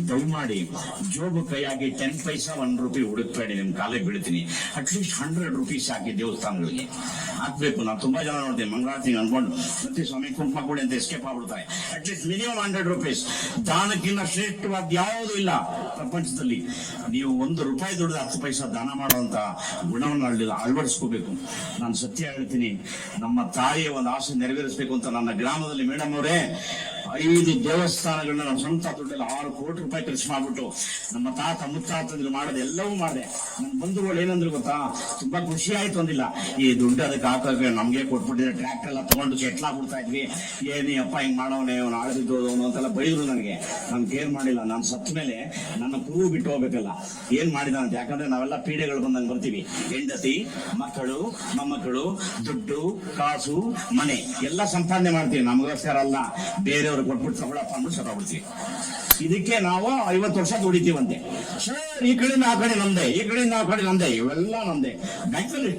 ದಯಮಾಡಿ ಜೋಬು ಕೈಯಾಗಿ 10 ಪೈಸಾ ₹1 ಹುಡುಕ್ಬೇಡಿ, ನಿಮ್ ಕಾಲೇ ಬೀಳ್ತೀನಿ. ಅಟ್ಲೀಸ್ಟ್ ₹100 ಹಾಕಿ ದೇವಸ್ಥಾನಗಳಿಗೆ ಹಾಕ್ಬೇಕು. ನಾವು ತುಂಬಾ ಜನ ನೋಡ್ತೀವಿ ಮಂಗಳಾರತಿ ಅನ್ಕೊಂಡು ಮತ್ತೆ ಸ್ವಾಮಿ ಕುಂಕುಮ ಕೊಡಿ ಅಂತ ಎಸ್ಕೇಪ್ ಆಗ್ಬಿಡ್ತಾರೆ. At least minimum ₹100. ದಾನಕ್ಕಿಂತ ಶ್ರೇಷ್ಠವಾದ ಯಾವುದೂ ಇಲ್ಲ ಪ್ರಪಂಚದಲ್ಲಿ. ನೀವು ₹1 ದುಡ್ಡು 10 ಪೈಸಾ ದಾನ ಮಾಡುವಂತ ಗುಣವನ್ನು ಅಳವಡಿಸ್ಕೋಬೇಕು. ನಾನು ಸತ್ಯ ಹೇಳ್ತೀನಿ, ನಮ್ಮ ತಾಯಿಯ ಒಂದು ಆಸೆ ನೆರವೇರಿಸಬೇಕು ಅಂತ ನನ್ನ ಗ್ರಾಮದಲ್ಲಿ ಮೇಡಮ್ ಅವರೇ 5 ದೇವಸ್ಥಾನಗಳನ್ನ ನಮ್ಮ ಸ್ವಂತ ದುಡ್ಡಲ್ಲಿ ₹6 ಕೋಟಿ ಖರ್ಚು ಮಾಡ್ಬಿಟ್ಟು ನಮ್ಮ ತಾತ ಮುತ್ತಾತಂದ್ರು ಮಾಡೋದು ಎಲ್ಲವೂ ಮಾಡಿದೆ. ನನ್ನ ಬಂಧುಗಳು ಏನಂದ್ರು ಗೊತ್ತಾ, ತುಂಬಾ ಖುಷಿ ಆಯ್ತು ಅಂದಿಲ್ಲ, ಈ ದುಡ್ಡು ಅದಕ್ಕೆ ಹಾಕೋಕೆ ನಮ್ಗೆ ಕೊಟ್ಬಿಟ್ಟಿದ್ರೆ ಟ್ರ್ಯಾಕ್ಟರ್ ಎಲ್ಲ ತಗೊಂಡು ಬಿಡ್ತಾ ಇದ್ವಿ, ಏನಿ ಅಪ್ಪ ಹಿಂಗ್ ಮಾಡೋನೆ ಅವ್ನು ಆಳದಿದ್ದು ಅವನು ಅಂತೆಲ್ಲ ಬೈದ್ರು. ನನಗೆ ನಾನು ಕೇರ್ ಮಾಡಿಲ್ಲ. ನಾನು ಸತ್ತ ಮೇಲೆ ನನ್ನ ಕುರು ಬಿಟ್ಟು ಹೋಗ್ಬೇಕಲ್ಲ, ಏನ್ ಮಾಡಿದಾನಂತ. ಯಾಕಂದ್ರೆ ನಾವೆಲ್ಲ ಪೀಡೆಗಳು ಬಂದಂಗೆ ಬರ್ತೀವಿ. ಹೆಂಡತಿ, ಮಕ್ಕಳು, ಮೊಮ್ಮಕ್ಕಳು, ದುಡ್ಡು, ಕಾಸು, ಮನೆ ಎಲ್ಲ ಸಂಪಾದನೆ ಮಾಡ್ತೀವಿ. ನಮಗೋಸ್ಕರ ಅಲ್ಲ, ಬೇರೆಯವ್ರು ಕೊಟ್ಬಿಟ್ಟು ತಗೊಳಪ್ಪ ಅಂದ್ಬಿಟ್ಟು ಸತ್ತೋಗ್ಬಿಡ್ತೀವಿ. ಇದಕ್ಕೆ ನಾವು 50 ವರ್ಷ ದುಡಿತೀವಂತೆ. ಸರ್, ಈ ಕಡೆಯಿಂದ ಆ ಕಡೆ ನಮ್ದೆ, ಈ ಕಡೆಯಿಂದ ಆ ಕಡೆ ನಮ್ದೆ, ಇವೆಲ್ಲ ನಮ್ದೆ. ಬ್ಯಾಂಕಲ್ಲಿ